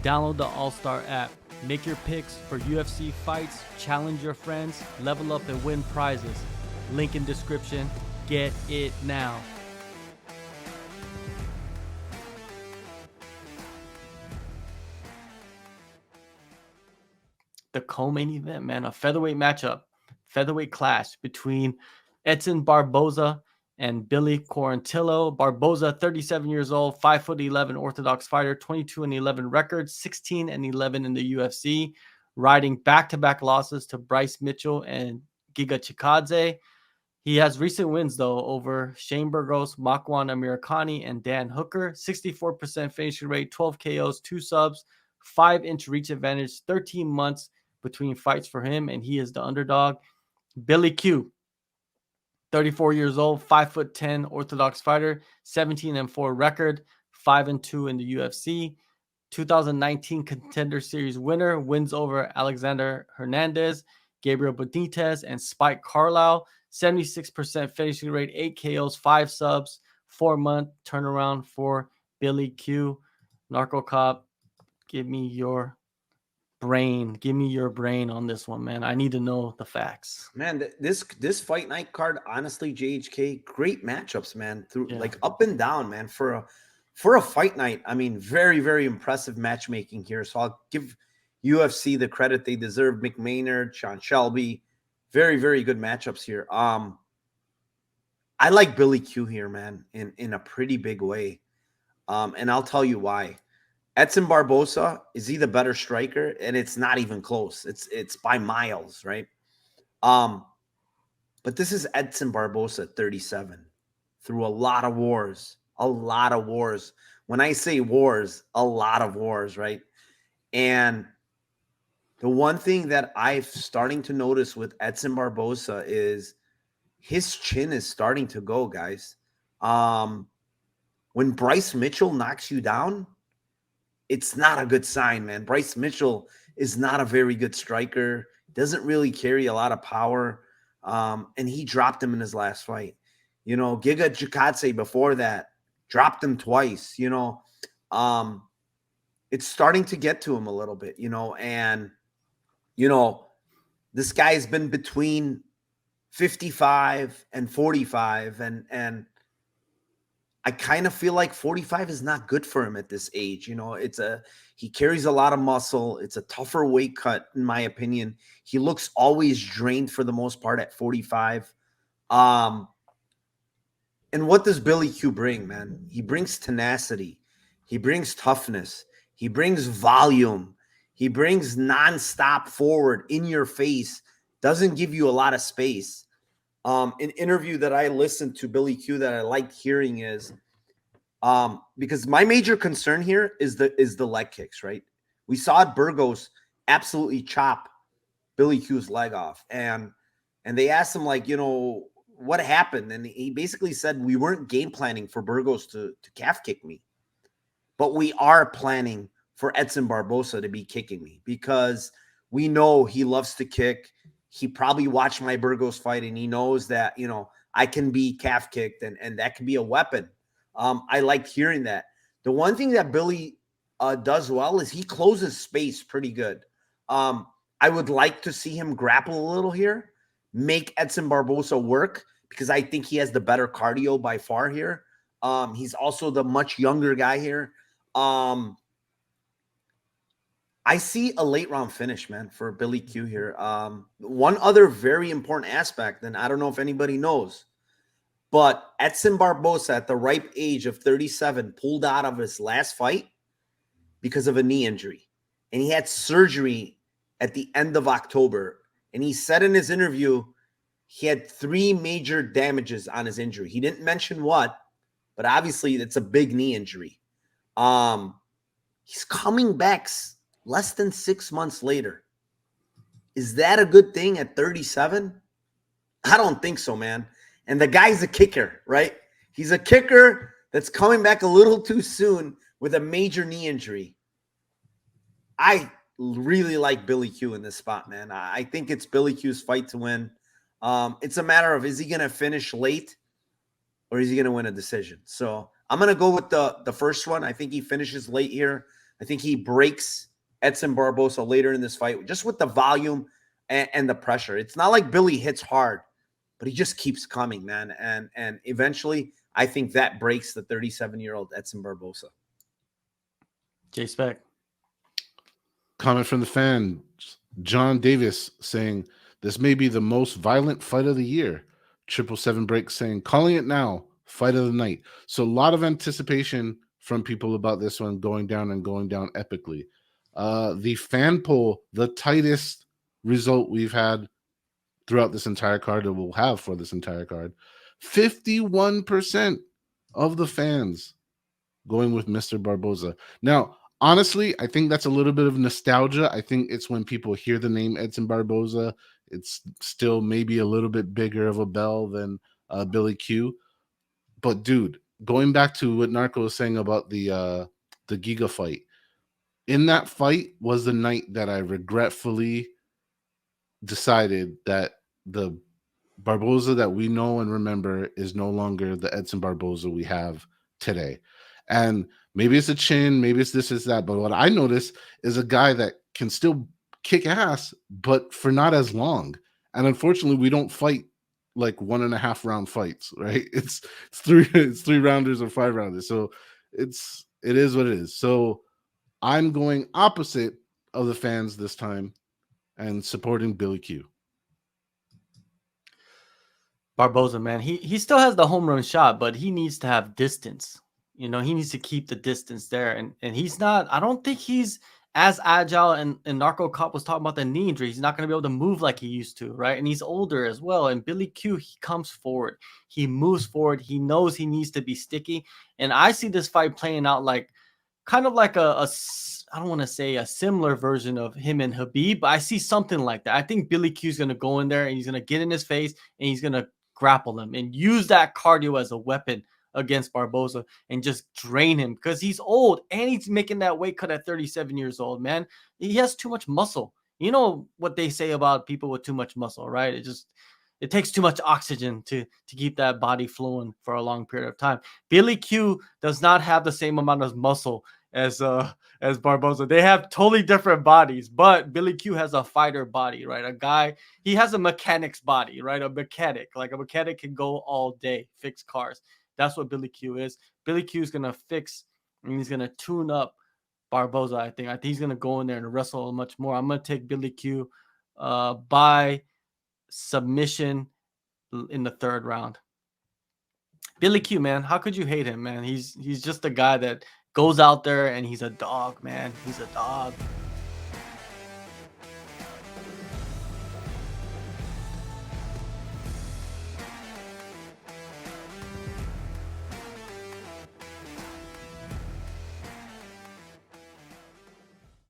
Download the AllStar app. Make your picks for UFC fights, challenge your friends, level up and win prizes. Link in description. Get it now. The co-main event, man, a featherweight matchup, featherweight clash between Edson Barboza and Billy Quarantillo. Barboza, 37 years old, 5'11" orthodox fighter, 22-11 record, 16-11 in the UFC, riding back-to-back losses to Bryce Mitchell and Giga Chikadze. He has recent wins, though, over Shane Burgos, Makwan Amirkhani, and Dan Hooker. 64% finishing rate, 12 KOs, 2 subs, 5-inch reach advantage, 13 months between fights for him, and he is the underdog. Billy Q, 34 years old, 5'10" orthodox fighter, 17-4 record, 5-2 in the UFC. 2019 Contender Series winner, wins over Alexander Hernandez, Gabriel Benitez, and Spike Carlisle. 76% finishing rate, 8 KOs, 5 subs, 4-month turnaround for Billy Q. Narco Cop, give me your brain on this one, man. I need to know the facts. Man, this fight night card, honestly, JHK, great matchups, man. Like up and down, man. For a fight night, I mean, very, very impressive matchmaking here. So I'll give UFC the credit they deserve. McMaynard, Sean Shelby, very, very good matchups here. I like Billy Q here, man, in a pretty big way. And I'll tell you why. Edson Barboza, is he the better striker? And it's not even close. It's by miles, right? But this is Edson Barboza, 37, through a lot of wars. When I say wars, a lot of wars, right? And the one thing that I'm starting to notice with Edson Barboza is his chin is starting to go, guys. When Bryce Mitchell knocks you down, it's not a good sign, man. Bryce Mitchell is not a very good striker, doesn't really carry a lot of power, and he dropped him in his last fight. You know, Giga Chikadze before that dropped him twice, you know. It's starting to get to him a little bit, you know, and, you know, this guy's been between 55 and 45, and I kind of feel like 45 is not good for him at this age. You know, he carries a lot of muscle. It's a tougher weight cut, in my opinion. He looks always drained for the most part at 45. And what does Billy Q bring, man? He brings tenacity. He brings toughness. He brings volume. He brings nonstop forward, in your face, doesn't give you a lot of space. An interview that I listened to Billy Q that I liked hearing is because my major concern here is the leg kicks, right? We saw Burgos absolutely chop Billy Q's leg off, and they asked him, like, you know, what happened, and he basically said, we weren't game planning for Burgos to calf kick me, but we are planning for Edson Barboza to be kicking me because we know he loves to kick. He probably watched my Burgos fight, and he knows that, you know, I can be calf kicked, and that can be a weapon. I liked hearing that. The one thing that Billy does well is he closes space pretty good. I would like to see him grapple a little here, make Edson Barboza work, because I think he has the better cardio by far here. He's also the much younger guy here. I see a late round finish, man, for Billy Q here. One other very important aspect, and I don't know if anybody knows, but Edson Barboza at the ripe age of 37 pulled out of his last fight because of a knee injury. And he had surgery at the end of October. And he said in his interview, he had 3 major damages on his injury. He didn't mention what, but obviously it's a big knee injury. He's coming back less than 6 months later. Is that a good thing at 37? I don't think so, man. And the guy's a kicker, right? He's a kicker that's coming back a little too soon with a major knee injury. I really like Billy Q in this spot, man. I think it's Billy Q's fight to win. It's a matter of, is he going to finish late or is he going to win a decision? So I'm going to go with the first one. I think he finishes late here. I think he breaks Edson Barboza later in this fight, just with the volume and the pressure. It's not like Billy hits hard, but he just keeps coming, man. And eventually, I think that breaks the 37-year-old Edson Barboza. J-Spec. Comment from the fan, John Davis, saying, this may be the most violent fight of the year. 777 Break saying, calling it now, fight of the night. So a lot of anticipation from people about this one going down and going down epically. The fan poll, the tightest result we've had throughout this entire card that we'll have for this entire card. 51% of the fans going with Mr. Barboza. Now, honestly, I think that's a little bit of nostalgia. I think it's when people hear the name Edson Barboza, it's still maybe a little bit bigger of a bell than Billy Q. But dude, going back to what Narco was saying about the Giga fight, in that fight was the night that I regretfully decided that the Barboza that we know and remember is no longer the Edson Barboza we have today. And maybe it's a chin, maybe it's this, is that. But what I notice is a guy that can still kick ass, but for not as long. And unfortunately, we don't fight like 1.5 round fights, right? It's three rounders or 5 rounders. So it is what it is. So I'm going opposite of the fans this time and supporting Billy Q. Barboza, man, he still has the home run shot, but he needs to have distance. You know, he needs to keep the distance there. And he's not, I don't think he's as agile. And Narco Cop was talking about the knee injury. He's not going to be able to move like he used to, right? And he's older as well. And Billy Q, he comes forward. He moves forward. He knows he needs to be sticky. And I see this fight playing out like kind of like I don't want to say a similar version of him and Habib, but I see something like that. I think Billy Q's going to go in there and he's going to get in his face and he's going to grapple him and use that cardio as a weapon against Barboza and just drain him because he's old and he's making that weight cut at 37 years old, man. He has too much muscle. You know what they say about people with too much muscle, right? It takes too much oxygen to keep that body flowing for a long period of time. Billy Q does not have the same amount of muscle as Barboza. They have totally different bodies, but Billy Q has a fighter body, right? A guy, he has a mechanic's body, right? A mechanic, like a mechanic can go all day, fix cars. That's what Billy Q is. Billy Q is going to fix and he's going to tune up Barboza, I think he's going to go in there and wrestle much more. I'm going to take Billy Q by submission in the 3rd round. Billy Q, man, how could you hate him, man? He's just a guy that goes out there and he's a dog, man. He's a dog.